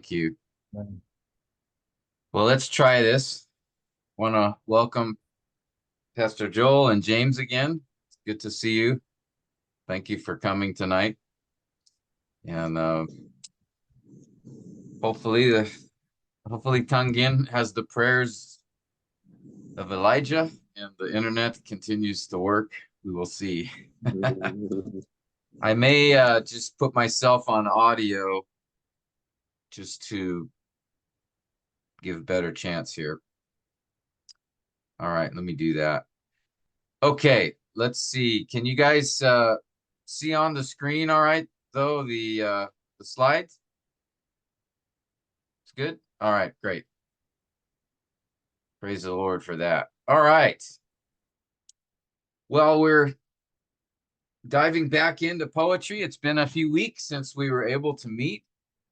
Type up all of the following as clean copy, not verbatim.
you. Well, let's try this. Want to welcome Pastor Joel and James again. It's good to see you. Thank you for coming tonight. And hopefully, hopefully Tungin has the prayers of Elijah, and the internet continues to work. We will see. I may just put myself on audio just to give a better chance here. All right, let me do that. Okay, let's see. Can you guys see on the screen all right, though, the slides? It's good? All right, great. Praise the Lord for that. All right. Well, we're diving back into poetry. It's been a few weeks since we were able to meet,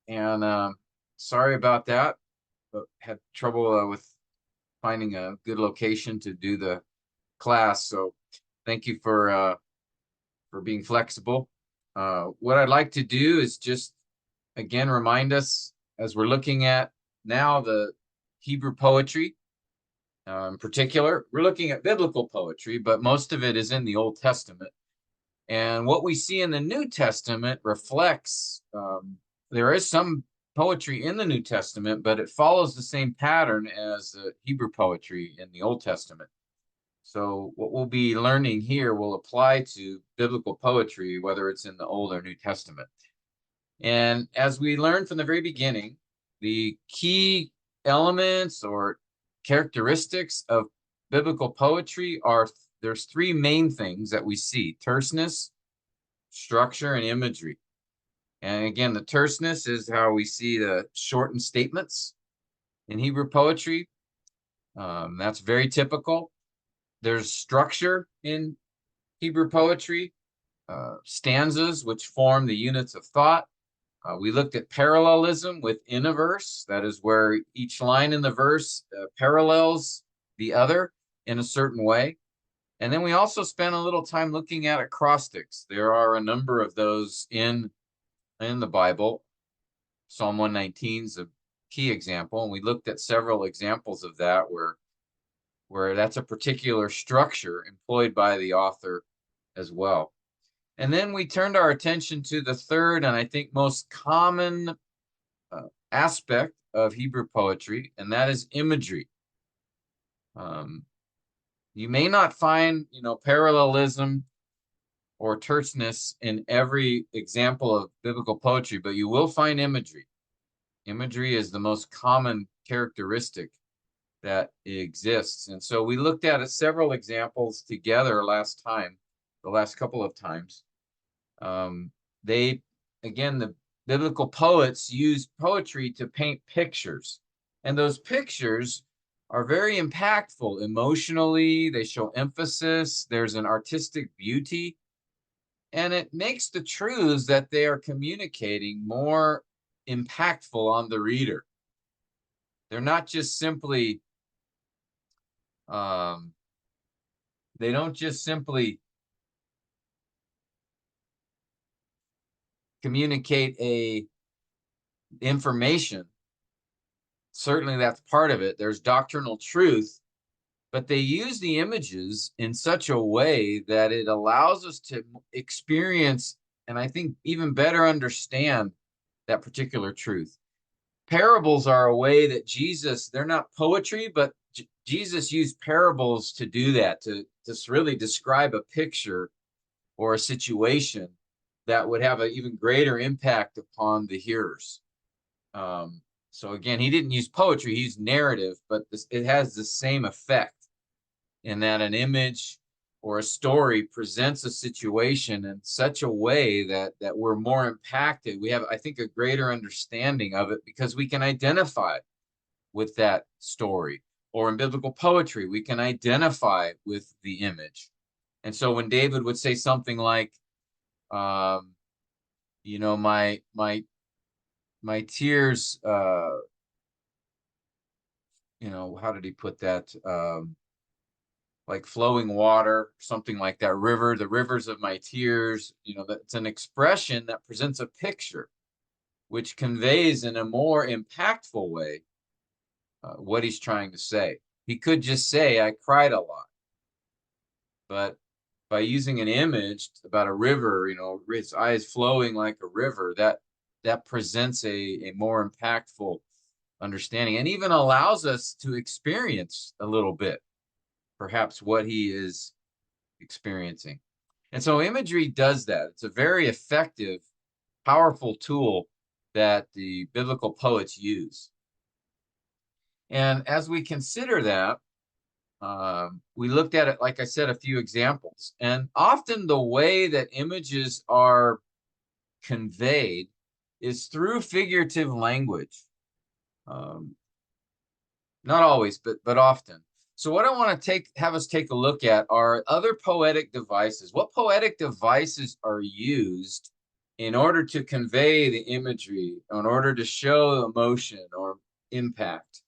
and sorry about that, but had trouble with finding a good location to do the class. So thank you for being flexible. What I'd like to do is just again remind us as we're looking at now the Hebrew poetry. In particular, we're looking at biblical poetry, but most of it is in the Old Testament. And what we see in the New Testament reflects, there is some poetry in the New Testament, but it follows the same pattern as Hebrew poetry in the Old Testament. So what we'll be learning here will apply to biblical poetry, whether it's in the Old or New Testament. And as we learned from the very beginning, the key elements or characteristics of biblical poetry are there's three main things that we see: terseness, structure, and imagery. And again, the terseness is how we see the shortened statements in Hebrew poetry. That's very typical. There's structure in Hebrew poetry, stanzas which form the units of thought. We looked at parallelism within a verse. That is where each line in the verse parallels the other in a certain way. And then we also spent a little time looking at acrostics. There are a number of those in the Bible. Psalm 119 is a key example, and we looked at several examples of that where that's a particular structure employed by the author as well. And then we turned our attention to the third and I think most common aspect of Hebrew poetry, and that is imagery. You may not find, parallelism or terseness in every example of biblical poetry, but you will find imagery. Imagery is the most common characteristic that exists. And so we looked at several examples together the last couple of times. The biblical poets use poetry to paint pictures, and those pictures are very impactful emotionally. They show emphasis. There's an artistic beauty, and it makes the truths that they are communicating more impactful on the reader. They're not just simply, they don't just simply communicate information. Certainly that's part of it. There's doctrinal truth, but they use the images in such a way that it allows us to experience and I think even better understand that particular truth. Parables are a way that they're not poetry, but Jesus used parables to do that, to really describe a picture or a situation that would have an even greater impact upon the hearers. So again, he didn't use poetry, he used narrative, but it has the same effect in that an image or a story presents a situation in such a way that we're more impacted. We have, I think, a greater understanding of it because we can identify with that story. Or in biblical poetry, we can identify with the image. And so when David would say something like, my tears, how did he put that? Like flowing water, something like that. The rivers of my tears, that's an expression that presents a picture. which conveys in a more impactful way what he's trying to say. He could just say, I cried a lot. But by using an image about a river, you know, its eyes flowing like a river, that presents a more impactful understanding, and even allows us to experience a little bit, perhaps, what he is experiencing. And so imagery does that. It's a very effective, powerful tool that the biblical poets use. And as we consider that, we looked at it, like I said, a few examples. And often the way that images are conveyed is through figurative language. Not always, but often. So what I want to have us take a look at are other poetic devices. What poetic devices are used in order to convey the imagery, in order to show emotion or impact?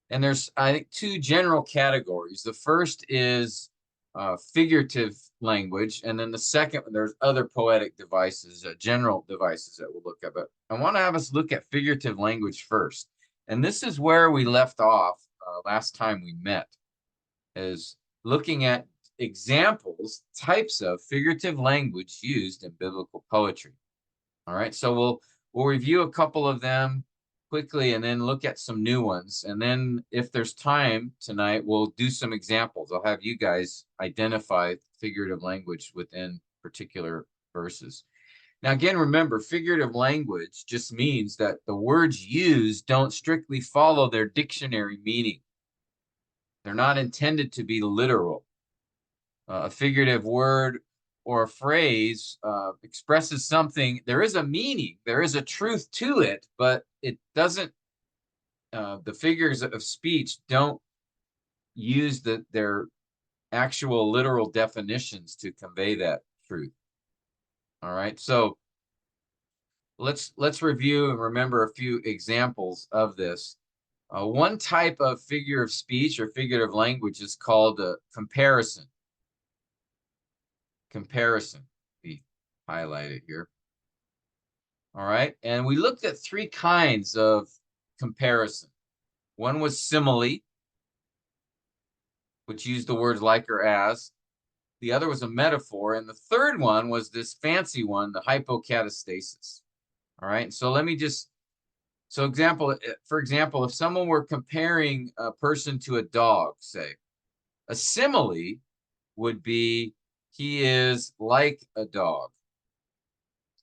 And there's, I think, two general categories. The first is figurative language, and then the second, there's other poetic devices, general devices that we'll look at. But I want to have us look at figurative language first. And this is where we left off last time we met, is looking at examples, types of figurative language used in biblical poetry. All right, so we'll review a couple of them quickly and then look at some new ones. And then if there's time tonight, we'll do some examples. I'll have you guys identify figurative language within particular verses. Now, again, remember, figurative language just means that the words used don't strictly follow their dictionary meaning. They're not intended to be literal. A figurative word or a phrase expresses something. There is a meaning, there is a truth to it, but it doesn't, the figures of speech don't use their actual literal definitions to convey that truth. All right, so let's review and remember a few examples of this. One type of figure of speech or figurative language is called comparison. Comparison, we highlight it here. All right, and we looked at three kinds of comparison. One was simile, which used the words like or as. The other was a metaphor, and the third one was this fancy one, the hypocatastasis. All right, so let me just, so for example, if someone were comparing a person to a dog, say, a simile would be he is like a dog.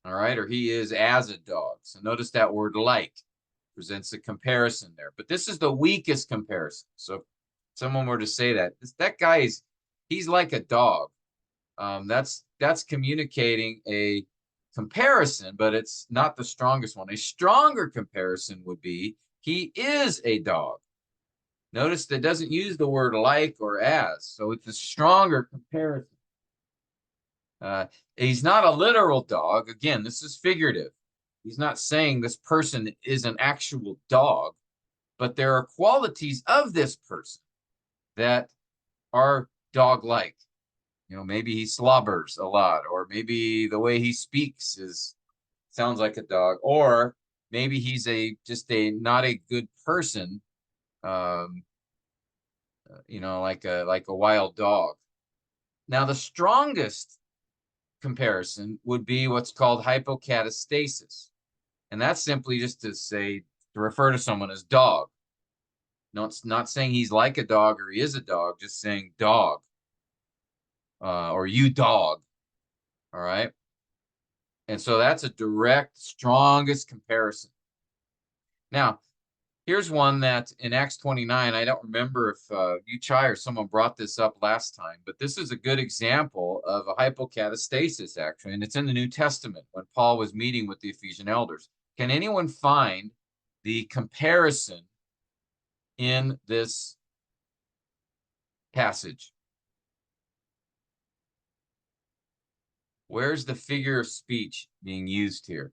All right, or he is as a dog. So notice that word like presents a comparison there. But this is the weakest comparison. So if someone were to say that guy he's like a dog. That's communicating a comparison, but it's not the strongest one. A stronger comparison would be he is a dog. Notice that doesn't use the word like or as, so it's a stronger comparison. He's not a literal dog. Again, this is figurative. He's not saying this person is an actual dog, but there are qualities of this person that are dog-like. You know, maybe he slobbers a lot, or maybe the way he speaks sounds like a dog, or maybe he's just not a good person, you know, like a wild dog. Now, the strongest comparison would be what's called hypocatastasis. And that's simply just to refer to someone as dog. No, it's not saying he's like a dog or he is a dog, just saying dog, or you dog. All right. And so that's a direct, strongest comparison. Now, here's one that in Acts 29, I don't remember if you, Chai, or someone brought this up last time, but this is a good example of a hypocatastasis, actually, and it's in the New Testament when Paul was meeting with the Ephesian elders. Can anyone find the comparison in this passage? Where's the figure of speech being used here?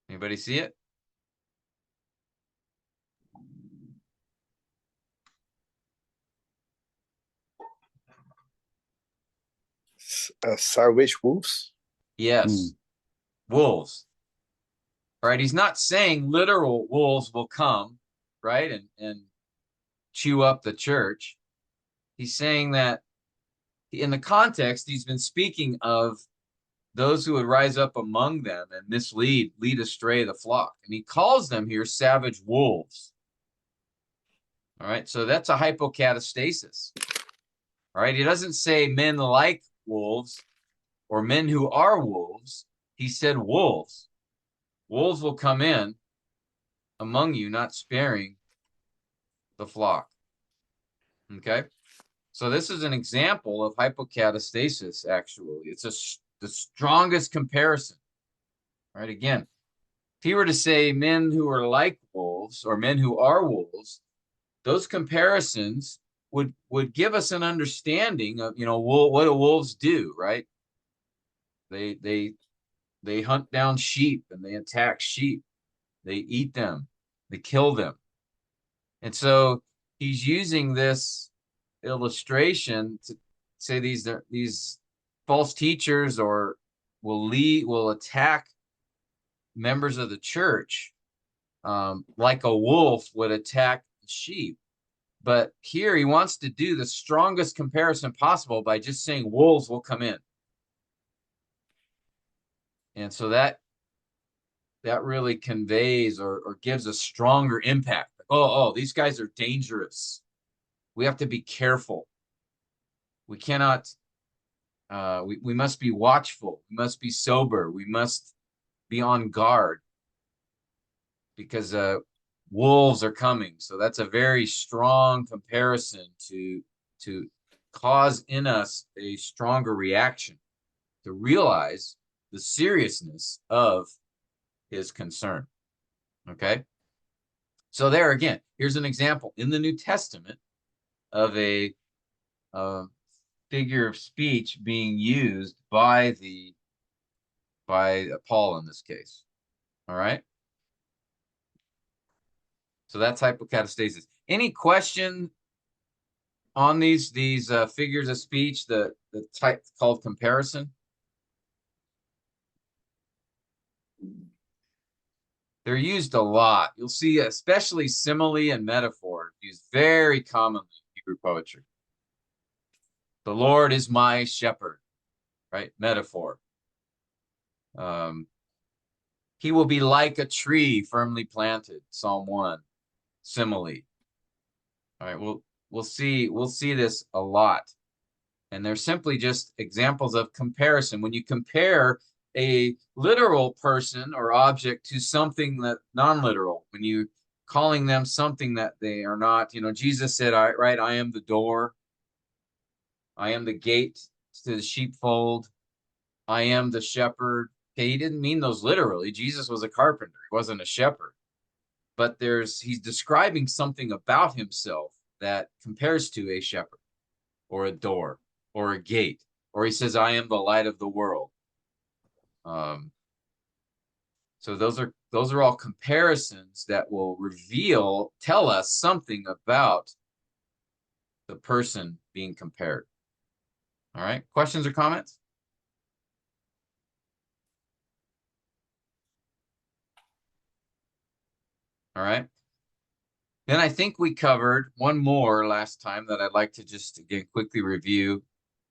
Anybody see it? Savage wolves. Yes, wolves. Right? He's not saying literal wolves will come, right, and chew up the church. He's saying that in the context, he's been speaking of those who would rise up among them and lead astray the flock. And he calls them here savage wolves. All right, so that's a hypocatastasis. All right, he doesn't say men like wolves or men who are wolves. He said wolves. Wolves will come in among you, not sparing the flock. Okay, so this is an example of hypocatastasis, actually. It's the strongest comparison. Right, again, if he were to say men who are like wolves or men who are wolves, those comparisons would give us an understanding of, you know, what do wolves do, right? They hunt down sheep and they attack sheep. They eat them. They kill them. And so he's using this illustration to say these false teachers or will attack members of the church like a wolf would attack sheep. But here he wants to do the strongest comparison possible by just saying wolves will come in. And so that really conveys or gives a stronger impact. Oh, these guys are dangerous. We have to be careful. We cannot, we must be watchful. We must be sober. We must be on guard because wolves are coming. So that's a very strong comparison to cause in us a stronger reaction, to realize the seriousness of his concern. Okay. So there again, here's an example in the New Testament of a figure of speech being used by Paul in this case. All right. So that's hypocatastasis. Any question on these figures of speech, the type called comparison? They're used a lot. You'll see especially simile and metaphor used very commonly in Hebrew poetry. The Lord is my shepherd, right? Metaphor. He will be like a tree firmly planted, Psalm 1, simile. All right, we'll see this a lot. And they're simply just examples of comparison. When you compare a literal person or object to something that non-literal, when you calling them something that they are not, you know, Jesus said, I am the door. I am the gate to the sheepfold. I am the shepherd. Okay, he didn't mean those literally. Jesus was a carpenter. He wasn't a shepherd. But he's describing something about himself that compares to a shepherd or a door or a gate. Or he says, I am the light of the world. So those are all comparisons that will tell us something about the person being compared. All right, questions or comments? All right. Then I think we covered one more last time that I'd like to just again quickly review,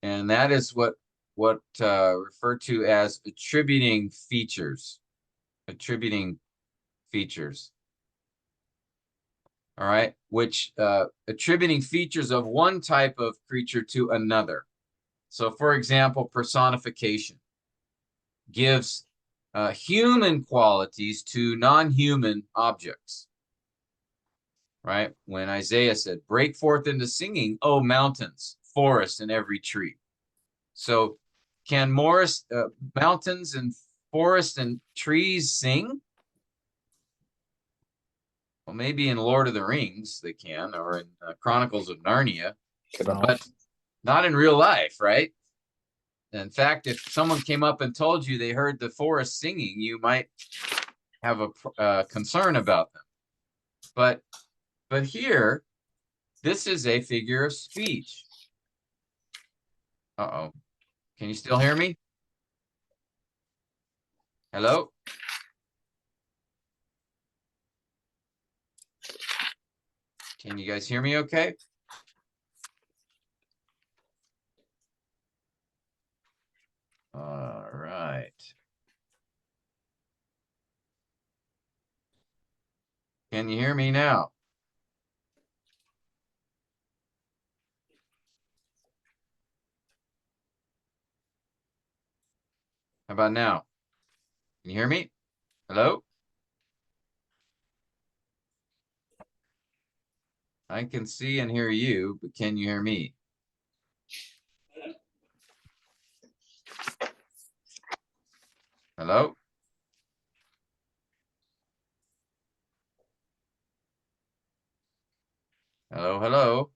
and that is what referred to as attributing features. Attributing features. All right, which attributing features of one type of creature to another. So, for example, personification gives human qualities to non-human objects. Right? When Isaiah said, break forth into singing, O mountains, forests, and every tree. So can mountains and forests and trees sing? Well, maybe in Lord of the Rings they can, or in Chronicles of Narnia, but not in real life, right? In fact, if someone came up and told you they heard the forest singing, you might have a concern about them. But here, this is a figure of speech. Uh-oh. Can you still hear me? Hello? Can you guys hear me okay? All right. Can you hear me now? How about now? Can you hear me? Hello? I can see and hear you, but can you hear me? Hello? Hello, hello?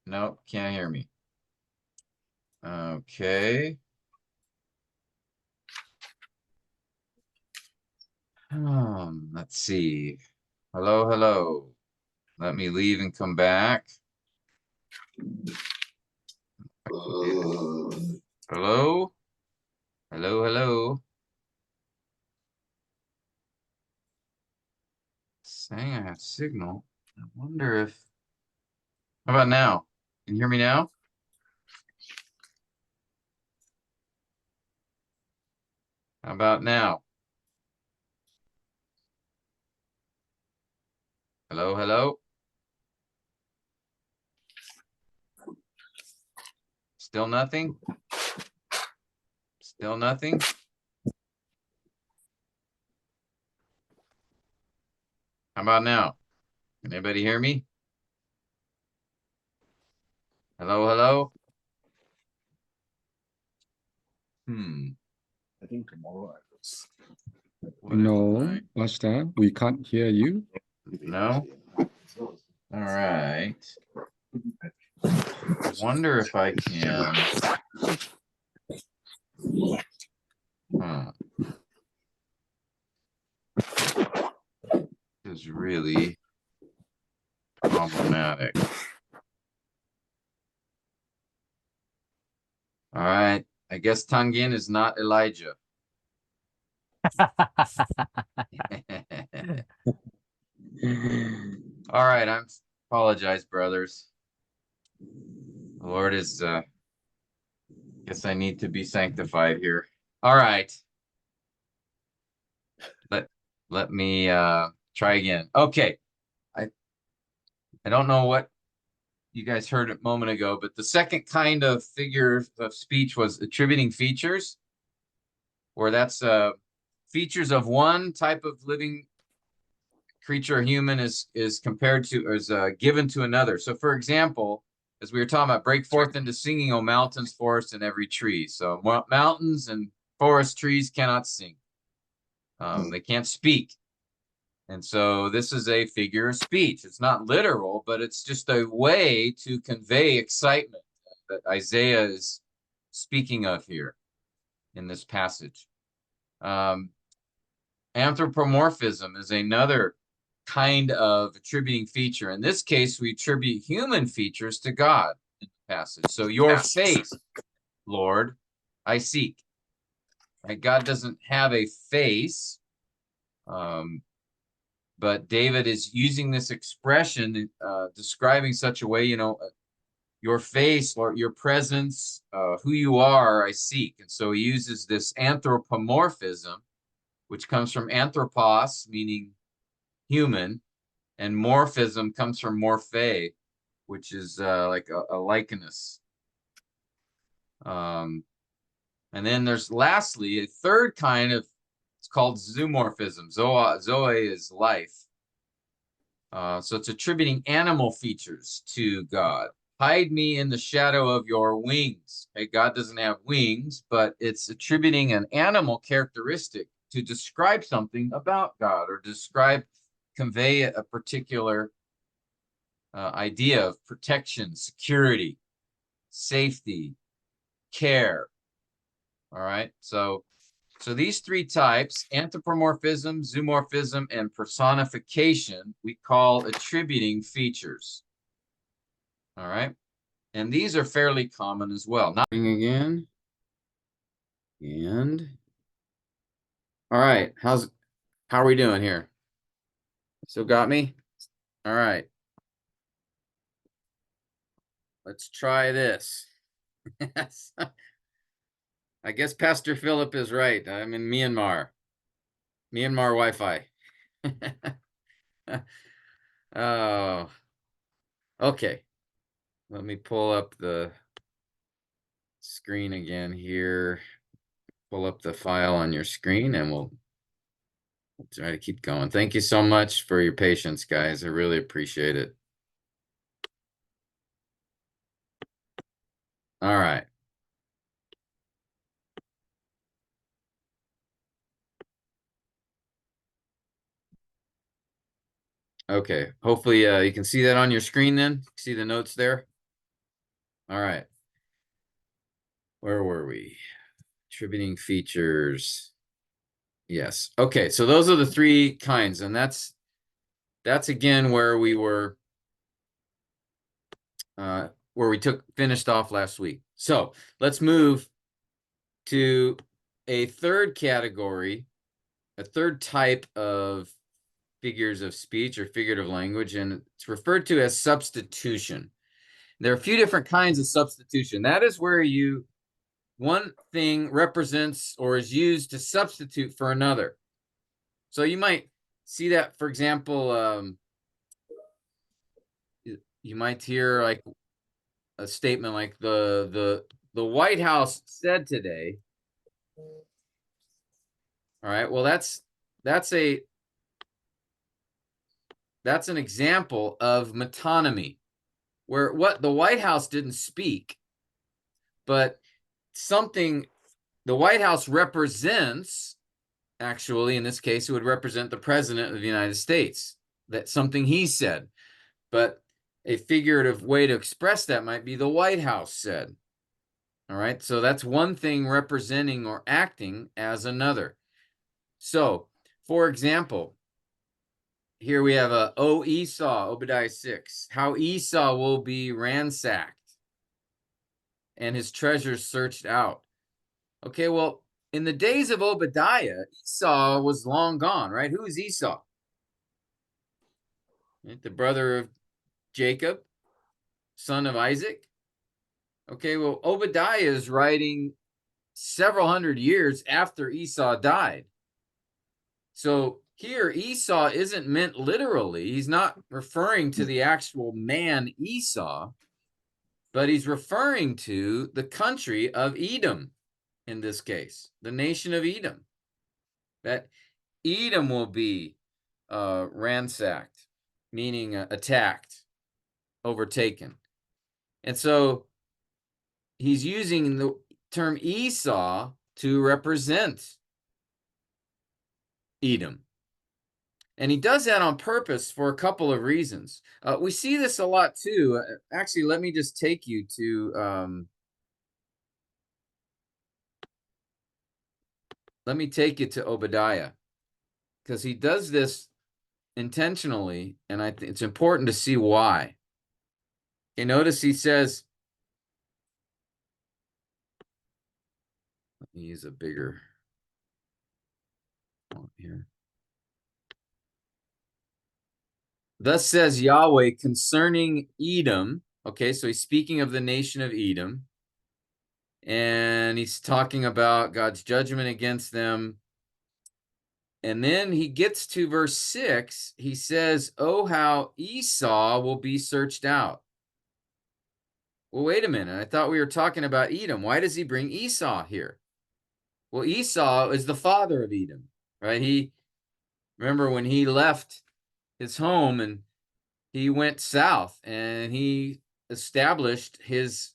No, can't hear me. Okay. Let's see. Hello, hello. Let me leave and come back. Hello? Hello, hello. Saying I have signal. I wonder if. How about now? Can you hear me now? How about now? Hello, hello. Still nothing? Still nothing? How about now? Can anybody hear me? Hello, hello? I think tomorrow I was. What is No, Basta, we can't hear you. No? All right. I wonder if I can. This is really problematic. All right. I guess Tangin is not Elijah. All right. I apologize, brothers. The Lord is, guess I need to be sanctified here. All right. Let me try again. Okay. I don't know what you guys heard a moment ago, but the second kind of figure of speech was attributing features, where that's features of one type of living creature or human is compared to, or is given to another. So for example, as we were talking about, break forth into singing, O mountains, forests, and every tree. So mountains and forest trees cannot sing. They can't speak. And so this is a figure of speech. It's not literal, but it's just a way to convey excitement that Isaiah is speaking of here in this passage. Anthropomorphism is another kind of attributing feature. In this case, we attribute human features to God in the passage. So your face, Lord, I seek. Right? God doesn't have a face. But David is using this expression, describing such a way, your face, Lord, your presence, who you are, I seek. And so he uses this anthropomorphism, which comes from anthropos, meaning human, and morphism comes from morphe, which is like a likeness. And then there's lastly a third kind of, it's called zoomorphism. Zoe is life. So it's attributing animal features to God. Hide me in the shadow of your wings. Okay, God doesn't have wings, but it's attributing an animal characteristic to describe something about God, or convey a particular idea of protection, security, safety, care. All right, so these three types, anthropomorphism, zoomorphism, and personification, we call attributing features. All right. And these are fairly common as well. Not again. And all right, how are we doing here? Still got me? All right. Let's try this. I guess Pastor Philip is right. I'm in Myanmar. Myanmar Wi-Fi. Oh, okay. Let me pull up the screen again here. Pull up the file on your screen and we'll try to keep going. Thank you so much for your patience, guys. I really appreciate it. All right. Okay. Hopefully you can see that on your screen then. See the notes there? All right. Where were we? Attributing features. Yes. Okay. So those are the three kinds. And that's again where we were, where we finished off last week. So let's move to a third category, a third type of figures of speech or figurative language, and it's referred to as substitution. There are a few different kinds of substitution. That is where one thing represents or is used to substitute for another. So you might see that, for example, you might hear like a statement like the White House said today. All right, well that's an example of metonymy, where what the White House didn't speak, but something the White House represents, actually, in this case, it would represent the President of the United States, that something he said. But a figurative way to express that might be the White House said. All right, so that's one thing representing or acting as another. So, for example, here we have O Esau, Obadiah 6, how Esau will be ransacked and his treasures searched out. Okay, well, in the days of Obadiah, Esau was long gone, right? Who is Esau? Right? The brother of Jacob, son of Isaac. Okay, well, Obadiah is writing several hundred years after Esau died. So here, Esau isn't meant literally. He's not referring to the actual man Esau, but he's referring to the country of Edom, in this case, the nation of Edom. That Edom will be ransacked, meaning attacked, overtaken. And so he's using the term Esau to represent Edom. And he does that on purpose for a couple of reasons. We see this a lot too. Actually, let me just take you to Obadiah, because he does this intentionally, and I think it's important to see why. Okay, notice he says, let me use a bigger font here. Thus says Yahweh concerning Edom. Okay, so he's speaking of the nation of Edom. And he's talking about God's judgment against them. And then he gets to verse 6. He says, oh, how Esau will be searched out. Well, wait a minute. I thought we were talking about Edom. Why does he bring Esau here? Well, Esau is the father of Edom, right? Remember when he left his home and he went south and he established his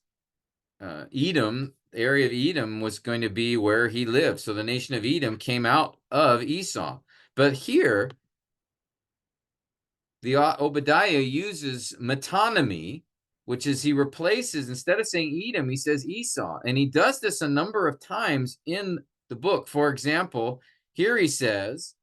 Edom, the area of Edom was going to be where he lived. So the nation of Edom came out of Esau. But here, the Obadiah uses metonymy, which is he replaces, instead of saying Edom, he says Esau. And he does this a number of times in the book. For example, here he says,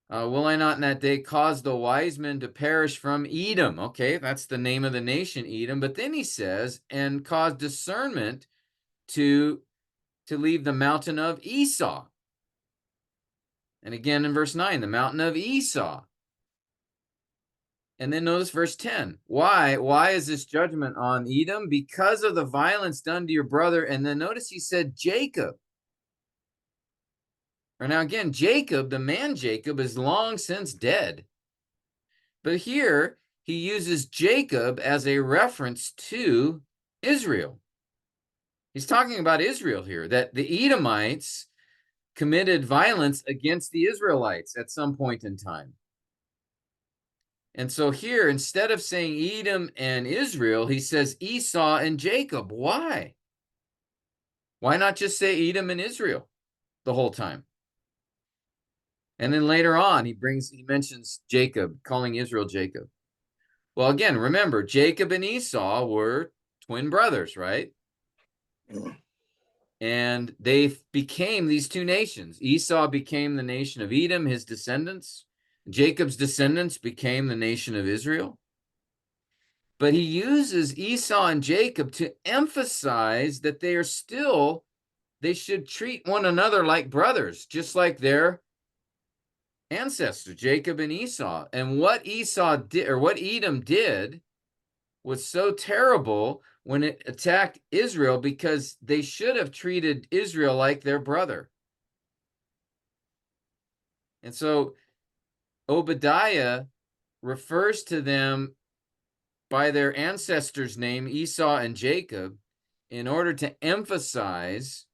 Will I not in that day cause the wise men to perish from Edom? Okay, that's the name of the nation, Edom. But then he says, and cause discernment to leave the mountain of Esau. And again in verse 9, the mountain of Esau. And then notice verse 10. Why is this judgment on Edom? Because of the violence done to your brother. And then notice he said Jacob. Or now again, Jacob, the man Jacob, is long since dead. But here he uses Jacob as a reference to Israel. He's talking about Israel here, that the Edomites committed violence against the Israelites at some point in time. And so here, instead of saying Edom and Israel, he says Esau and Jacob. Why? Why not just say Edom and Israel the whole time? And then later on, he mentions Jacob, calling Israel Jacob. Well, again, remember, Jacob and Esau were twin brothers, right? And they became these two nations. Esau became the nation of Edom, his descendants. Jacob's descendants became the nation of Israel. But he uses Esau and Jacob to emphasize that they should treat one another like brothers, just like their ancestors, Jacob and Esau. And what Esau did, or what Edom did, was so terrible when it attacked Israel, because they should have treated Israel like their brother. And so Obadiah refers to them by their ancestors' name, Esau and Jacob, in order to emphasize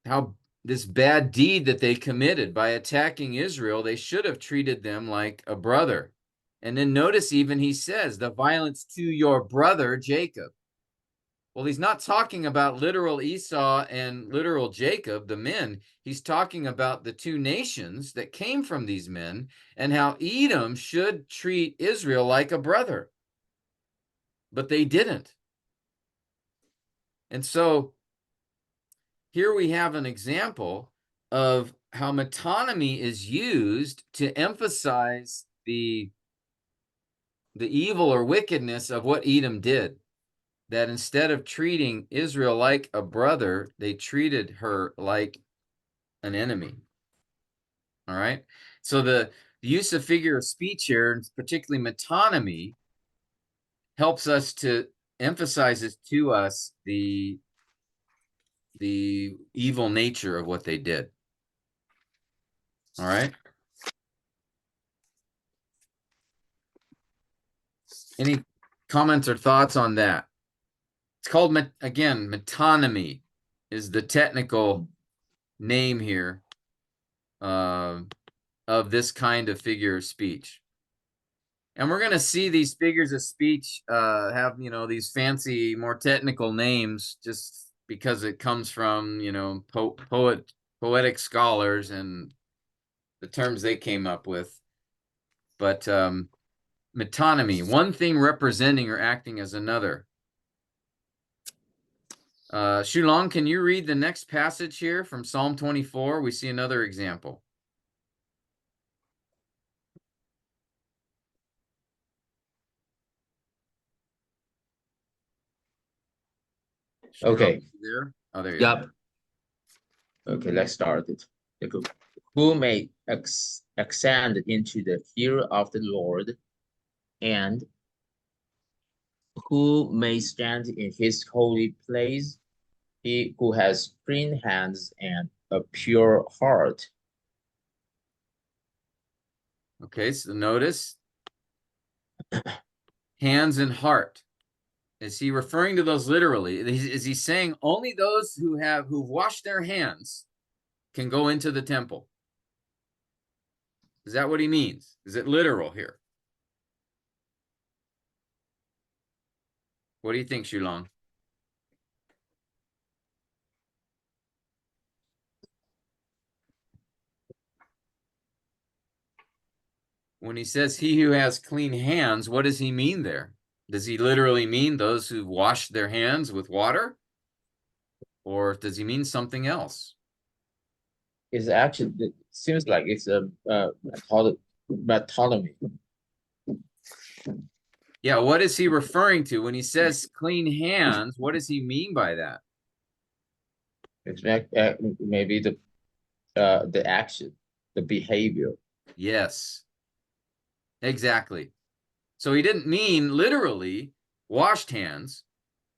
how this bad deed that they committed by attacking Israel, they should have treated them like a brother. And then notice even he says, the violence to your brother Jacob. Well, he's not talking about literal Esau and literal Jacob, the men. He's talking about the two nations that came from these men and how Edom should treat Israel like a brother. But they didn't. And so here we have an example of how metonymy is used to emphasize the evil or wickedness of what Edom did. That instead of treating Israel like a brother, they treated her like an enemy. All right. So the use of figure of speech here, particularly metonymy, helps us to emphasize to us the evil nature of what they did. All right. Any comments or thoughts on that? It's called, again, metonymy is the technical name here of this kind of figure of speech. And we're going to see these figures of speech have, these fancy, more technical names just because it comes from, poetic scholars and the terms they came up with. But metonymy, one thing representing or acting as another. Shulong, can you read the next passage here from Psalm 24? We see another example. Okay. There? Oh, there you Yep. go. Okay, let's start it. Who may ascend into the hill of the Lord, and who may stand in his holy place? He who has clean hands and a pure heart. Okay, so notice hands and heart. Is he referring to those literally? Is he saying only those who've washed their hands can go into the temple? Is that what he means? Is it literal here? What do you think, Shulong? When he says he who has clean hands, what does he mean there? Does he literally mean those who wash their hands with water? Or does he mean something else? It's actually, it seems like it's a metonymy. Yeah, what is he referring to when he says clean hands? What does he mean by that? It's maybe the action, the behavior. Yes, exactly. So he didn't mean literally washed hands.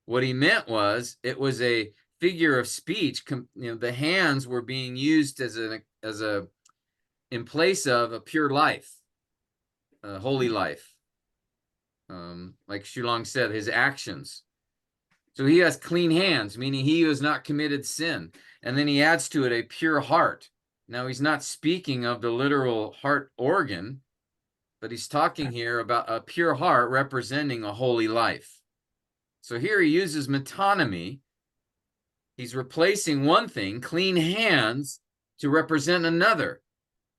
What he meant was it was a figure of speech. The hands were being used as a in place of a pure life, a holy life. Like Shulong said, his actions. So he has clean hands, meaning he has not committed sin. And then he adds to it a pure heart. Now he's not speaking of the literal heart organ, but he's talking here about a pure heart representing a holy life. So here he uses metonymy. He's replacing one thing, clean hands, to represent another,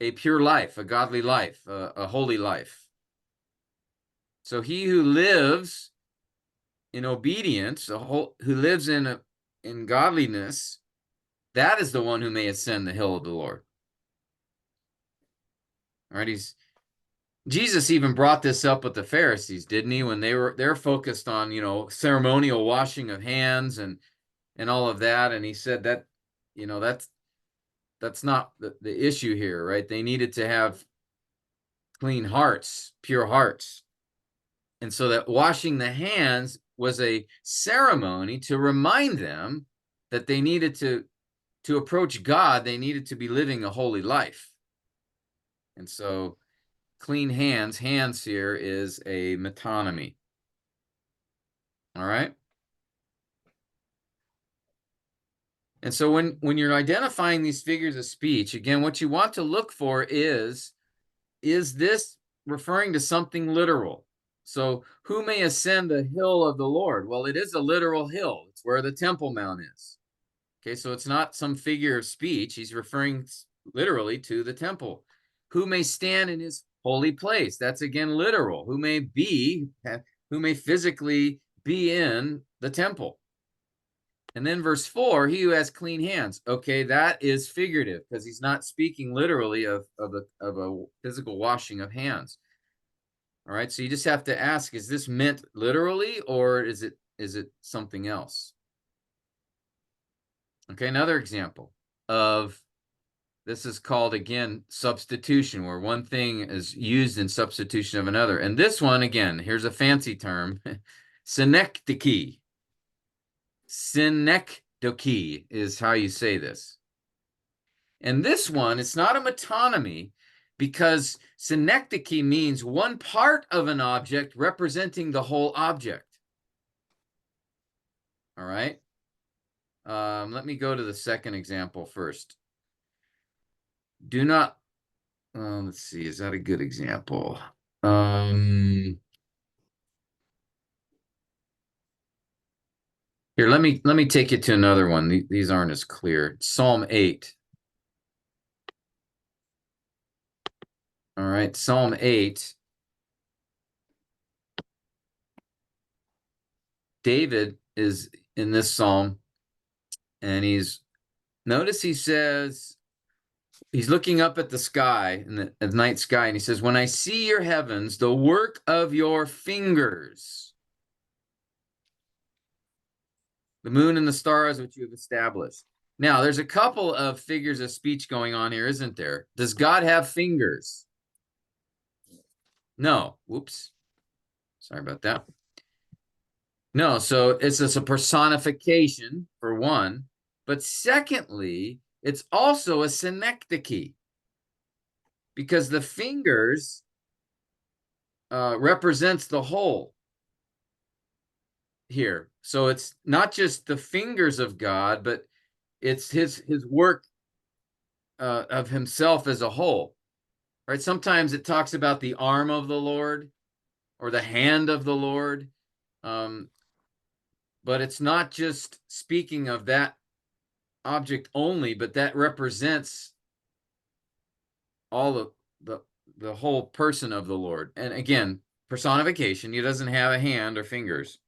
a pure life, a godly life, a holy life. So he who lives in obedience, who lives in godliness, that is the one who may ascend the hill of the Lord. All right, Jesus even brought this up with the Pharisees, didn't he? When they're focused on, ceremonial washing of hands and all of that, and he said that, that's not the issue here, right? They needed to have clean hearts, pure hearts. And so that washing the hands was a ceremony to remind them that they needed to approach God, they needed to be living a holy life. And so clean hands here is a metonymy. All right. And so when you're identifying these figures of speech, again, what you want to look for is this referring to something literal? So who may ascend the hill of the Lord? Well, it is a literal hill. It's where the Temple Mount is. Okay, so it's not some figure of speech. He's referring literally to the temple. Who may stand in his holy place? That's again literal. Who may physically be in the temple? And then verse 4, he who has clean hands. Okay, that is figurative because he's not speaking literally of a physical washing of hands. All right, so you just have to ask, is this meant literally or is it something else? Okay, another example of this is called, again, substitution, where one thing is used in substitution of another. And this one, again, here's a fancy term, synecdoche. Synecdoche is how you say this. And this one, it's not a metonymy because synecdoche means one part of an object representing the whole object. All right. Let me go to the second example first. Do not, let's see, is that a good example? Here, let me take you to another one. These aren't as clear. Psalm 8. All right, Psalm 8. David is in this psalm, and notice he says, he's looking up at the sky, in the night sky, and he says, when I see your heavens, the work of your fingers, the moon and the stars which you have established. Now, there's a couple of figures of speech going on here, isn't there? Does God have fingers? No. Whoops. Sorry about that. No, so it's a personification, for one. But secondly, it's also a synecdoche. Because the fingers represents the whole here. So it's not just the fingers of God, but it's his work of himself as a whole. Right? Sometimes it talks about the arm of the Lord or the hand of the Lord. But it's not just speaking of that object only, but that represents all the whole person of the Lord. And again, personification, he doesn't have a hand or fingers.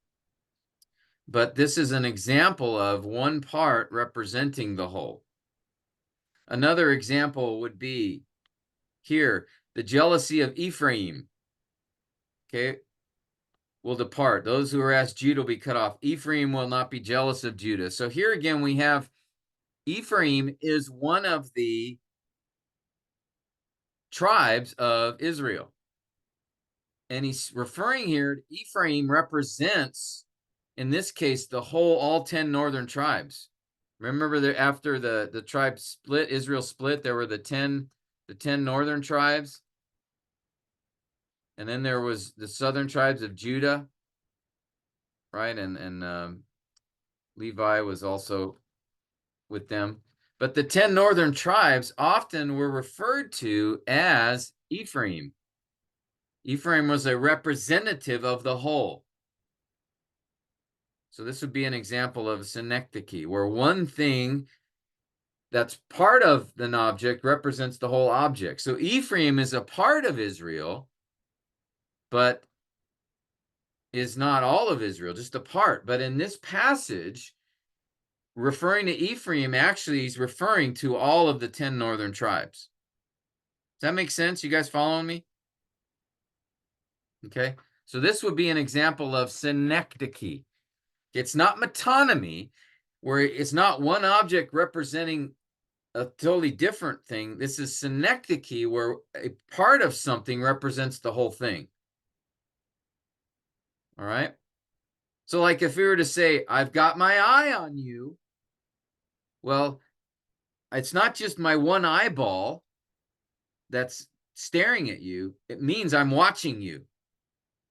But this is an example of one part representing the whole. Another example would be here, the jealousy of Ephraim. Okay, will depart. Those who are as Judah will be cut off. Ephraim will not be jealous of Judah. So here again, we have Ephraim is one of the tribes of Israel. And he's referring here, Ephraim represents, in this case, all 10 northern tribes. Remember that after the tribe split, Israel split, there were the 10 northern tribes. And then there was the southern tribes of Judah, right? And Levi was also with them. But the 10 northern tribes often were referred to as Ephraim. Ephraim was a representative of the whole. So this would be an example of synecdoche, where one thing that's part of an object represents the whole object. So Ephraim is a part of Israel, but is not all of Israel, just a part. But in this passage, referring to Ephraim, actually he's referring to all of the 10 northern tribes. Does that make sense? You guys following me? Okay, so this would be an example of synecdoche. It's not metonymy, where it's not one object representing a totally different thing. This is synecdoche, where a part of something represents the whole thing. All right. So like if we were to say, I've got my eye on you, well, it's not just my one eyeball that's staring at you. It means I'm watching you.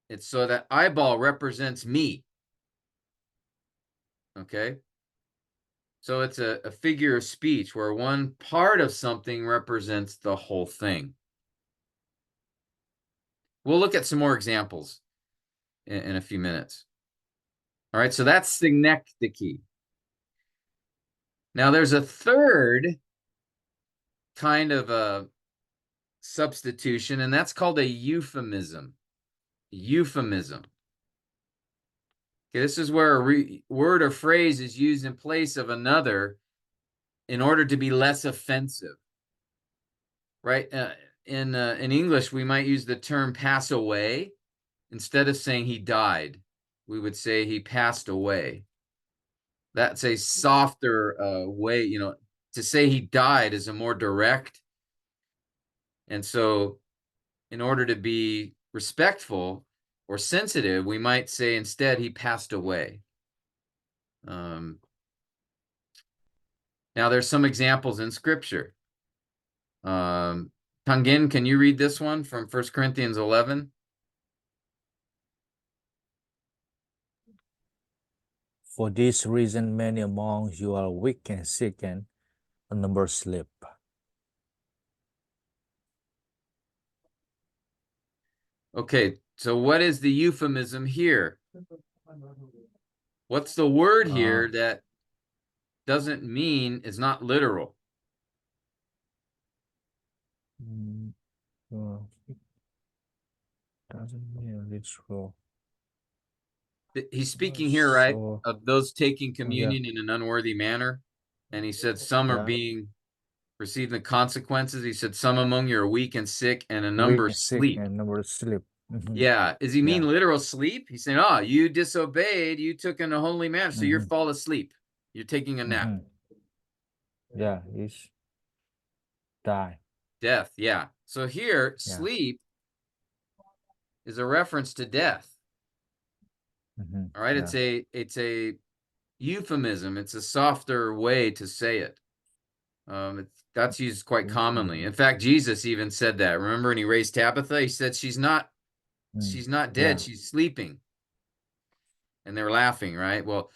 It's so that eyeball represents me. Okay. So it's a figure of speech where one part of something represents the whole thing. We'll look at some more examples in a few minutes. All right, so that's synecdoche. Now there's a third kind of a substitution, and that's called a euphemism. Euphemism. Okay, this is where a word or phrase is used in place of another in order to be less offensive. Right? In English, we might use the term pass away. Instead of saying he died, we would say he passed away. That's a softer way, to say he died is a more direct. And so in order to be respectful or sensitive, we might say instead he passed away. Now there's some examples in scripture. Tangin, can you read this one from 1 Corinthians 11? For this reason, many among you are weak and sick, and a number sleep. Okay, so what is the euphemism here? What's the word here that doesn't mean is not literal? Doesn't mean literal. He's speaking here, right, So, of those taking communion in an unworthy manner. And he said some are being receiving the consequences. He said some among you are weak and sick, and a number weak and sick, sleep. and number sleep. Yeah. Does he mean Yeah. literal sleep? He's saying, oh, you disobeyed, you took in a holy manner, so you're fall asleep. You're taking a nap. Yeah, it's die. Death, yeah. So here, sleep is a reference to death. All right, it's a euphemism. It's a softer way to say it. That's used quite commonly. In fact, Jesus even said that. Remember when he raised Tabitha? He said she's not dead, she's sleeping. And they were laughing, right? Well,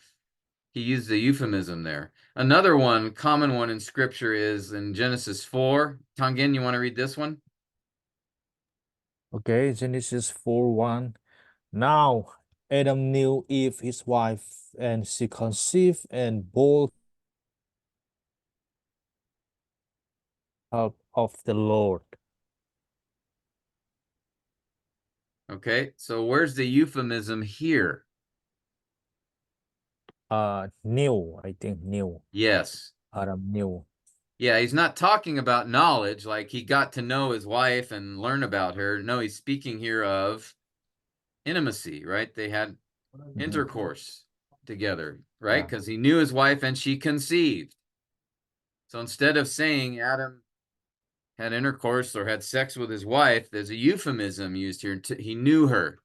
he used the euphemism there. Another one, common one in scripture, is in Genesis 4. Tangin, you want to read this one? Okay, Genesis 4:1. Now Adam knew Eve, his wife, and she conceived and bore help of the Lord. Okay, so where's the euphemism here? Knew, I think knew. Yes. Adam knew. Yeah, he's not talking about knowledge, like he got to know his wife and learn about her. No, he's speaking here of intimacy, right? They had intercourse together, right? Yeah. Because he knew his wife and she conceived. So instead of saying Adam had intercourse or had sex with his wife, there's a euphemism used here. He knew her.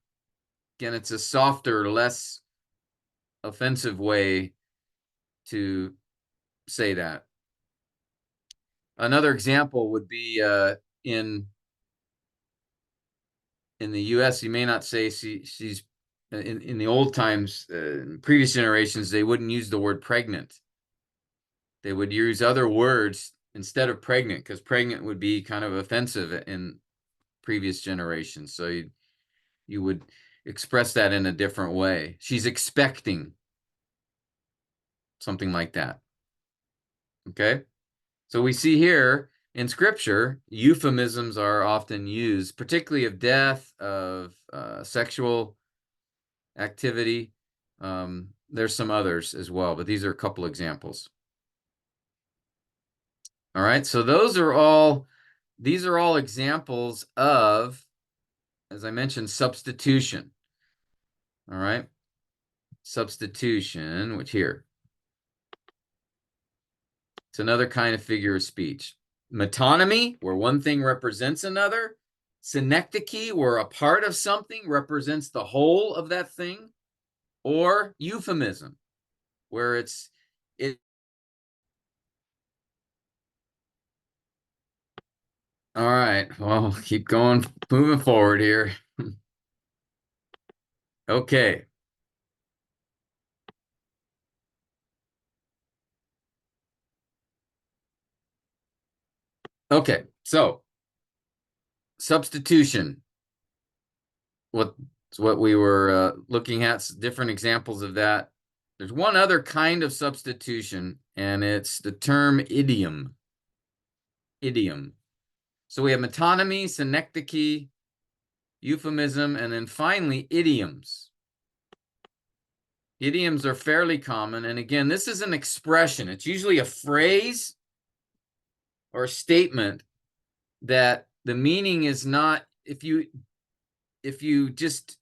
Again, it's a softer, less offensive way to say that. Another example would be in the U.S. You may not say she's in the old times, in previous generations, they wouldn't use the word pregnant. They would use other words instead of pregnant, because pregnant would be kind of offensive in previous generations. So you would express that in a different way. She's expecting, something like that. Okay? So we see here in Scripture, euphemisms are often used, particularly of death, of sexual activity. There's some others as well, but these are a couple examples. All right, so these are all examples of, as I mentioned, substitution. All right, substitution, which here, it's another kind of figure of speech. Metonymy, where one thing represents another. Synecdoche, where a part of something represents the whole of that thing. Or euphemism, where it. All right, well, keep going, moving forward here. Okay. Okay, so substitution. What we were looking at, different examples of that. There's one other kind of substitution, and it's the term idiom. Idiom. So we have metonymy, synecdoche, euphemism, and then finally idioms. Idioms are fairly common, and again, this is an expression. It's usually a phrase or a statement that the meaning is not, if you just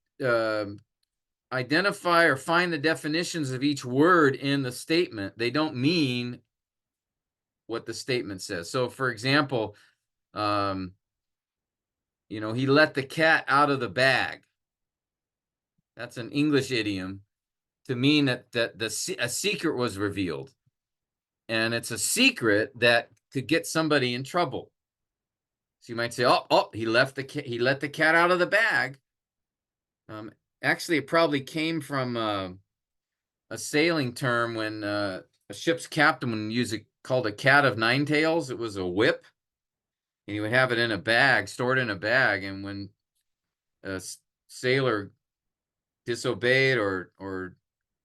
identify or find the definitions of each word in the statement, they don't mean what the statement says. So for example, he let the cat out of the bag. That's an English idiom to mean that a secret was revealed, and it's a secret that could get somebody in trouble. So you might say, "Oh, he let the cat out of the bag." Actually, it probably came from a sailing term when a ship's captain would use it, called a cat of nine tails. It was a whip, and he would have it in a bag, stored in a bag, and when a sailor disobeyed or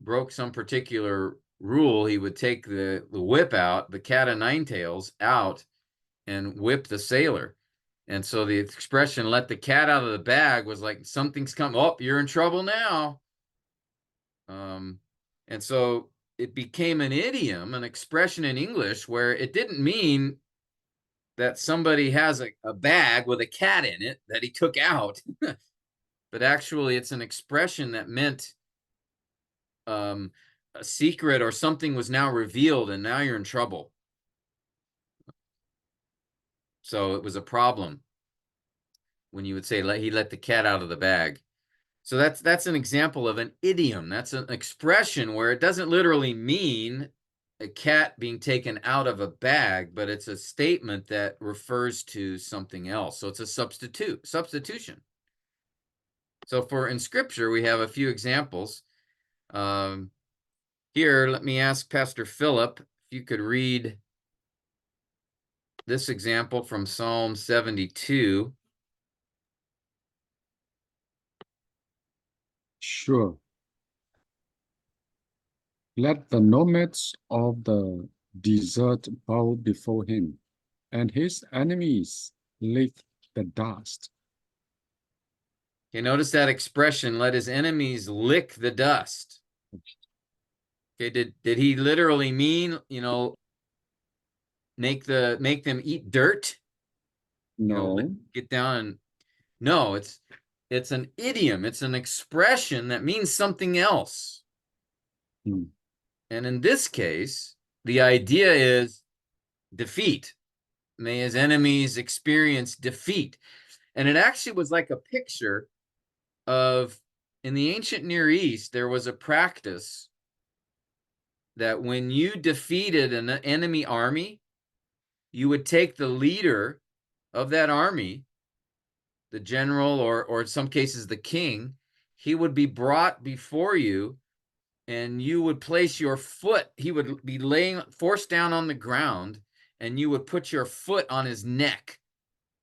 broke some particular rule, he would take the whip out, the cat of nine tails out, and whip the sailor. And so the expression "let the cat out of the bag" was like, something's come up, you're in trouble now. And so it became an idiom, an expression in English, where it didn't mean that somebody has a bag with a cat in it that he took out, but actually it's an expression that meant a secret or something was now revealed, and now you're in trouble. So it was a problem when you would say he let the cat out of the bag. So that's an example of an idiom. That's an expression where it doesn't literally mean a cat being taken out of a bag, but it's a statement that refers to something else. So it's a substitution. So in Scripture, we have a few examples. Here, let me ask Pastor Philip if you could read this example from Psalm 72. Sure. Let the nomads of the desert bow before him, and his enemies lick the dust. Okay, notice that expression, "let his enemies lick the dust." Okay, did he literally mean, make them eat dirt? You know, No. get down and no, it's an idiom. It's an expression that means something else. Hmm. And in this case, the idea is defeat. May his enemies experience defeat. And it actually was like a picture of, in the ancient Near East, there was a practice that when you defeated an enemy army, you would take the leader of that army, the general, or in some cases the king. He would be brought before you, and you would place your foot. He would be forced down on the ground, and you would put your foot on his neck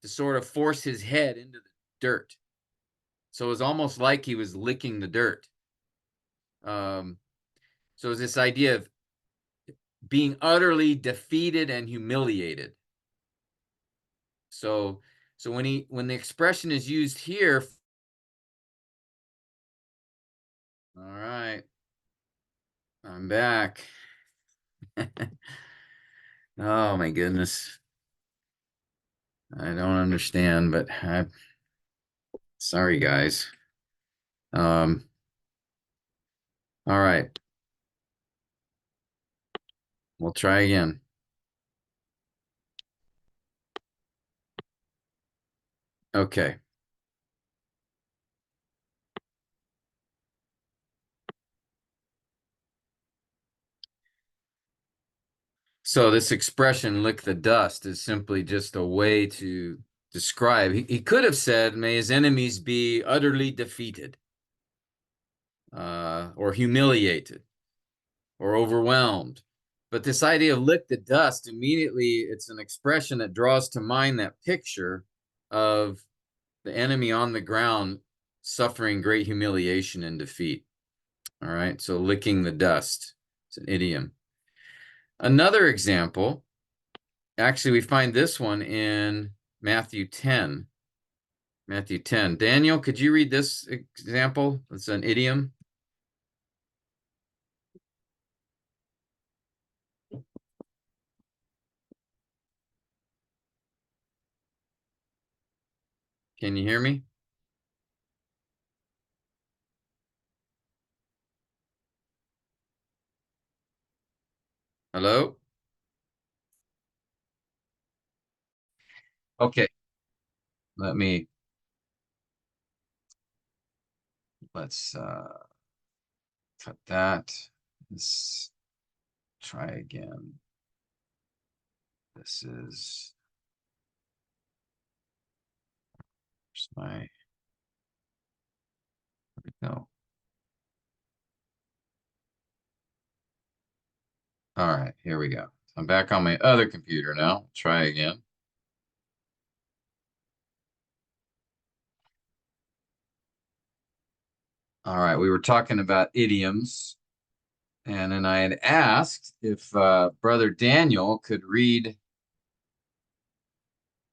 to sort of force his head into the dirt. So it was almost like he was licking the dirt. So it was this idea of being utterly defeated and humiliated. So when the expression is used here, all right, I'm back. Oh my goodness. I don't understand, but sorry guys. All right. We'll try again. Okay. So this expression, lick the dust, is simply just a way to describe. He could have said, may his enemies be utterly defeated, or humiliated, or overwhelmed. But this idea of lick the dust, immediately it's an expression that draws to mind that picture of the enemy on the ground suffering great humiliation and defeat. All right, so licking the dust. It's an idiom. Another example, actually, we find this one in Matthew 10. Matthew 10. Daniel, could you read this example? It's an idiom. Can you hear me? Hello? Okay. Let's cut that. Let's try again. This is my, no. All right, here we go. I'm back on my other computer now. Try again. All right, we were talking about idioms, and then I had asked if Brother Daniel could read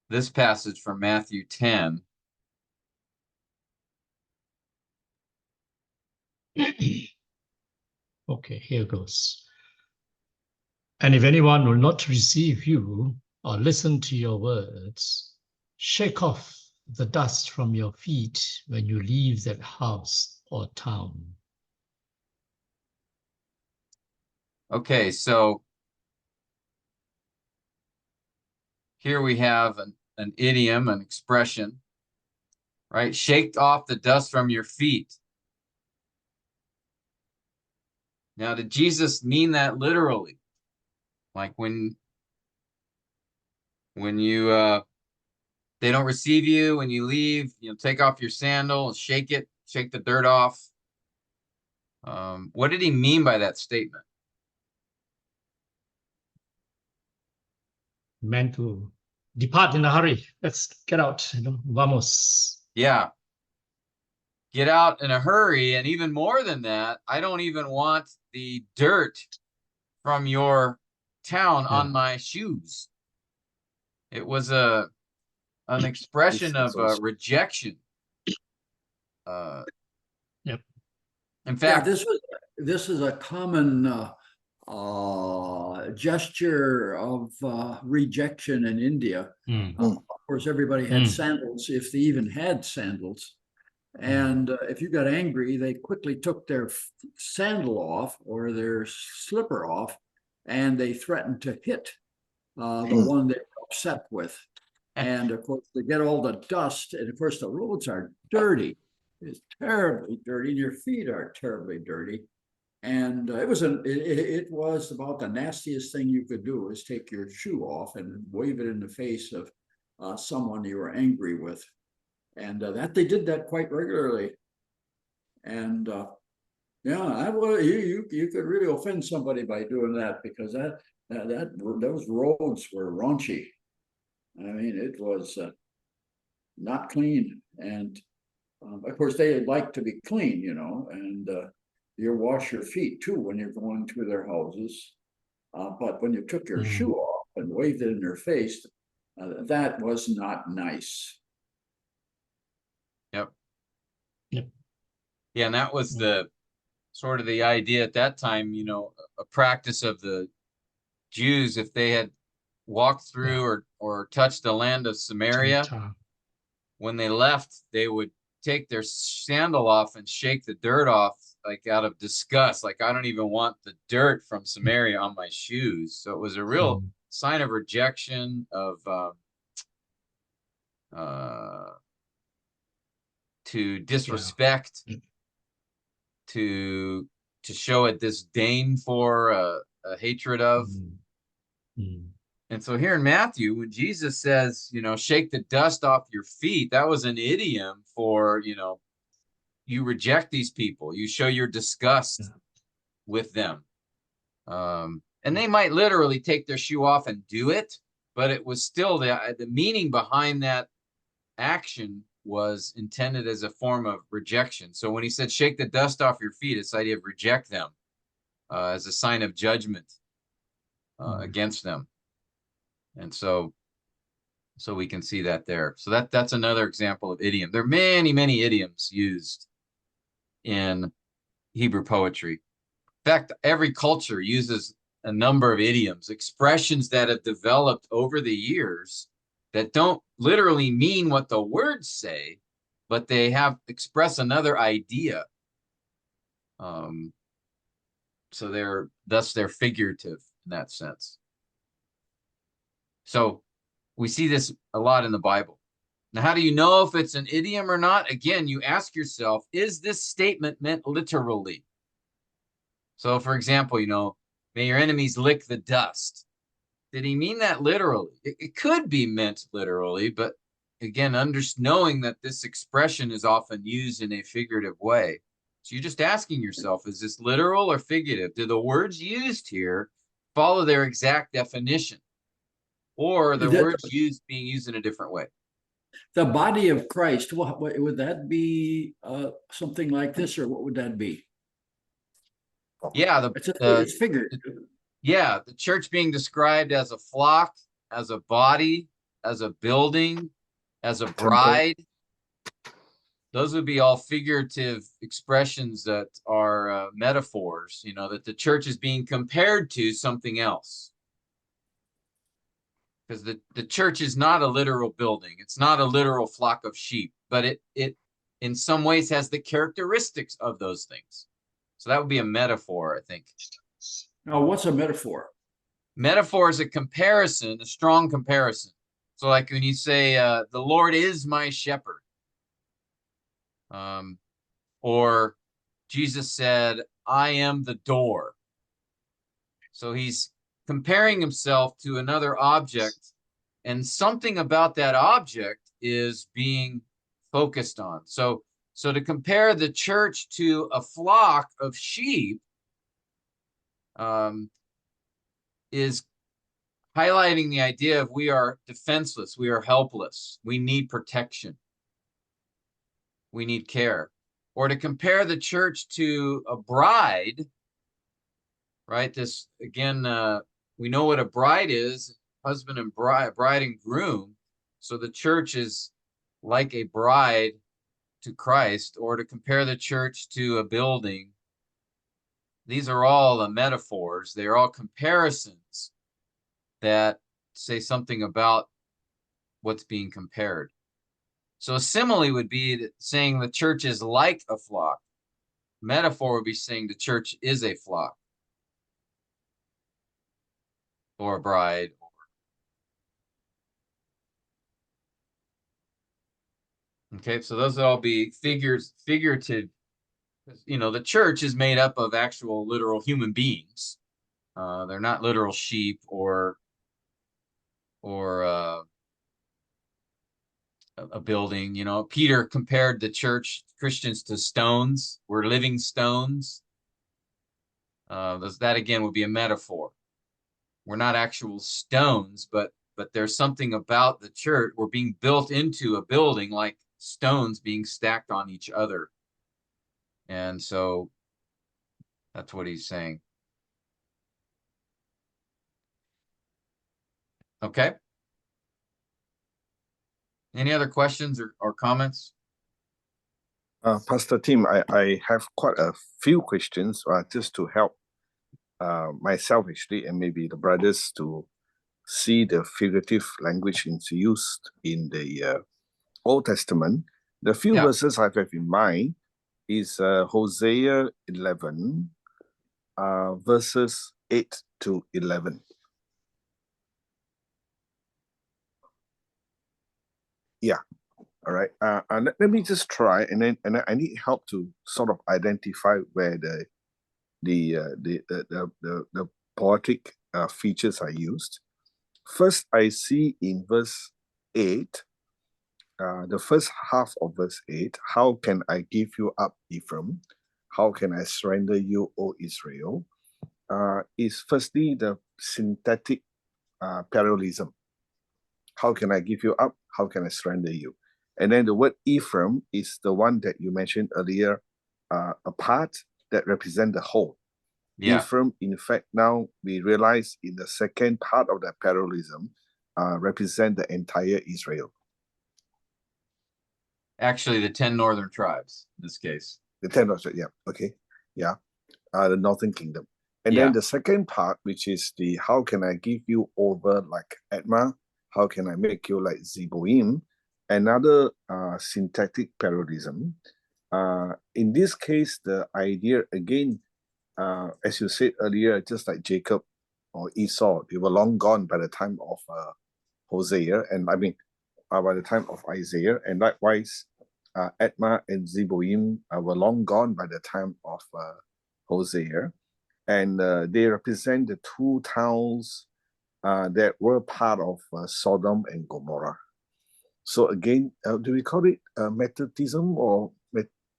this passage from Matthew 10. Okay, here goes. And if anyone will not receive you or listen to your words, shake off the dust from your feet when you leave that house or town. Okay, so here we have an idiom, an expression, right? Shake off the dust from your feet. Now, did Jesus mean that literally? Like when you they don't receive you, when you leave, take off your sandal and shake it, shake the dirt off. What did he mean by that statement? Meant to depart in a hurry. Let's get out. Vamos. Yeah. Get out in a hurry, and even more than that, I don't even want the dirt from your town on my shoes. It was an expression of rejection. Yep. In fact, this is a common gesture of rejection in India. Of course, everybody had sandals, if they even had sandals. And if you got angry, they quickly took their sandal off or their slipper off, and they threatened to hit the one they were upset with. And of course, they get all the dust, and of course, the roads are dirty. It's terribly dirty, and your feet are terribly dirty. And it was about the nastiest thing you could do, is take your shoe off and wave it in the face of someone you were angry with. And that they did that quite regularly. And yeah, you could really offend somebody by doing that, because those roads were raunchy. I mean, it was not clean. And of course, they like to be clean, you know, and you wash your feet too when you're going to their houses. But when you took your shoe off and waved it in their face, that was not nice. Yep. Yep. Yeah, and that was the sort of the idea at that time, you know, a practice of the Jews, if they had walked through or touched the land of Samaria, when they left, they would take their sandal off and shake the dirt off, like out of disgust. Like, I don't even want the dirt from Samaria on my shoes. So it was a real sign of rejection, of to disrespect, to show a disdain for, a hatred of. And so here in Matthew, when Jesus says, you know, shake the dust off your feet, that was an idiom for, you know, you reject these people, you show your disgust with them. And they might literally take their shoe off and do it, but it was still the meaning behind that action was intended as a form of rejection. So when he said shake the dust off your feet, it's the idea of reject them as a sign of judgment against them. And so we can see that there. So that's another example of idiom. There are many, many idioms used in Hebrew poetry. In fact, every culture uses a number of idioms, expressions that have developed over the years that don't literally mean what the words say, but they express another idea. So they're figurative in that sense. So we see this a lot in the Bible. Now, how do you know if it's an idiom or not? Again, you ask yourself, is this statement meant literally? So, for example, you know, may your enemies lick the dust. Did he mean that literally? It could be meant literally, but again, knowing that this expression is often used in a figurative way. So you're just asking yourself, is this literal or figurative? Do the words used here follow their exact definition? Or the words being used in a different way? The body of Christ, what would that be? Something like this, or what would that be? Yeah, it's figured. Yeah, the church being described as a flock, as a body, as a building, as a bride. Those would be all figurative expressions that are metaphors, you know, that the church is being compared to something else. Because the church is not a literal building. It's not a literal flock of sheep, but it in some ways has the characteristics of those things. So that would be a metaphor, I think. Now, what's a metaphor? Metaphor is a comparison, a strong comparison. So like when you say, the Lord is my shepherd. Or Jesus said, I am the door. So he's comparing himself to another object, and something about that object is being focused on. So to compare the church to a flock of sheep is highlighting the idea of we are defenseless, we are helpless, we need protection, we need care. Or to compare the church to a bride, right? This, again, we know what a bride is, husband and bride and groom. So the church is like a bride to Christ. Or to compare the church to a building, these are all metaphors. They're all comparisons that say something about what's being compared. So a simile would be that saying the church is like a flock. Metaphor would be saying the church is a flock or a bride. Okay, so those would all be figurative. You know, the church is made up of actual literal human beings. They're not literal sheep or a building. You know, Peter compared the church Christians to stones. We're living stones. That again would be a metaphor. We're not actual stones, but there's something about the church. We're being built into a building like stones being stacked on each other. And so that's what he's saying. Okay. Any other questions or comments? Pastor Tim, I have quite a few questions just to help myself actually, and maybe the brothers to see the figurative language used in the Old Testament. The few verses I have in mind is Hosea 11, verses 8 to 11. Yeah. All right. Let me just try, and then I need help to sort of identify where the poetic features are used. First, I see in verse 8, the first half of verse 8, how can I give you up, Ephraim? How can I surrender you, O Israel? Is firstly the synthetic parallelism. How can I give you up? How can I surrender you? And then the word Ephraim is the one that you mentioned earlier, a part that represents the whole. Yeah. Ephraim, in fact, now we realize in the second part of that parallelism, represent the entire Israel. Actually, the 10 northern tribes in this case. The 10 northern, yeah, okay, yeah, the northern kingdom. And then the second part, which is the how can I give you over like Admah? How can I make you like Zeboim? Another syntactic parallelism. In this case, the idea again, as you said earlier, just like Jacob or Esau, they were long gone by the time of Hosea, and I mean by the time of Isaiah, and likewise, Admah and Zeboim were long gone by the time of Hosea, and they represent the two towns that were part of Sodom and Gomorrah. So again, do we call it Methodism, or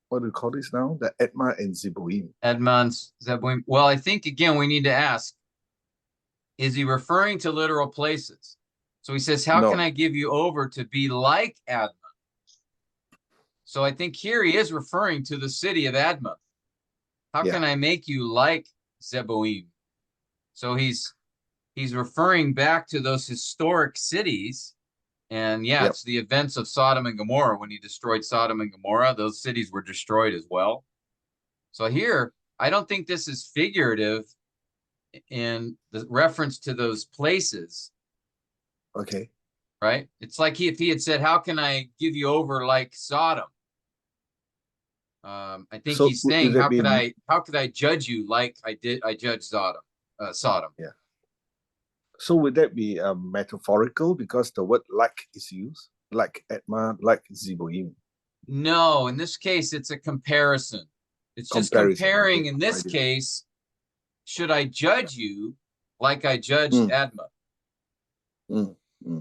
what do we call this now? The Admah and Zeboim. Admah and Zeboim. Well, I think again we need to ask: is he referring to literal places? So he says, "How can I give you over to be like Admah?" So I think here he is referring to the city of Admah. How can I make you like Zeboim? So he's referring back to those historic cities. And it's the events of Sodom and Gomorrah. When he destroyed Sodom and Gomorrah, those cities were destroyed as well. So here, I don't think this is figurative in the reference to those places. Okay. Right? It's like if he had said, how can I give you over like Sodom? I think he's saying, how could I judge you like I judged Sodom? Yeah. So would that be metaphorical because the word like is used, like Admah, like Zeboim? No, in this case, it's a comparison. It's just comparing. In this case, should I judge you like I judged Admah?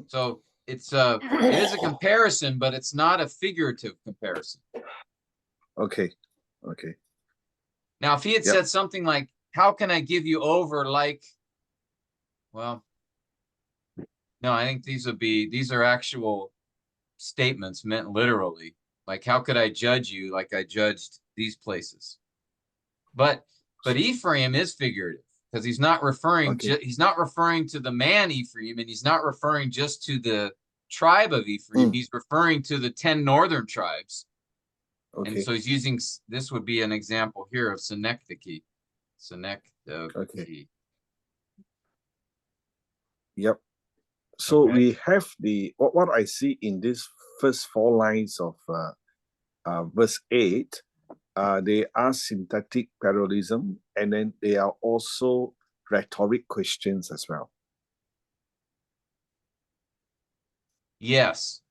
So it is a comparison, but it's not a figurative comparison. Okay. Okay. Now, if he had said something like, how can I give you over like, well, no, I think these are actual statements meant literally. Like, how could I judge you like I judged these places? But Ephraim is figurative because he's not referring he's not referring to the man Ephraim, and he's not referring just to the tribe of Ephraim. He's referring to the 10 northern tribes. Okay. And so he's using, this would be an example here of synecdoche. Synecdoche. Yep. So Okay. we have what I see in these first 4 lines of verse 8. They are syntactic parallelism, and then they are also rhetoric questions as well. Yes.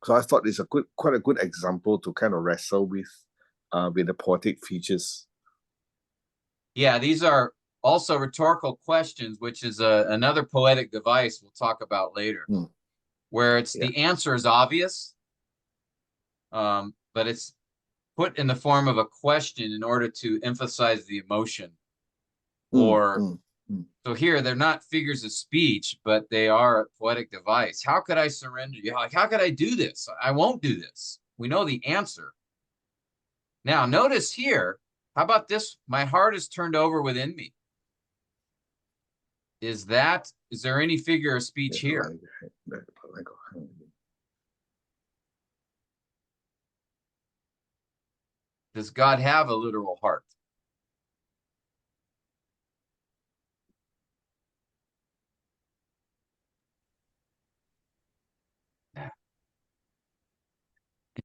So I thought it's quite a good example to kind of wrestle with the poetic features. Yeah, these are also rhetorical questions, which is another poetic device we'll talk about later, where the answer is obvious, but it's put in the form of a question in order to emphasize the emotion. So here, they're not figures of speech, but they are a poetic device. How could I surrender you? Like, how could I do this? I won't do this. We know the answer. Now, notice here, how about this? My heart is turned over within me. Is there any figure of speech here? Does God have a literal heart?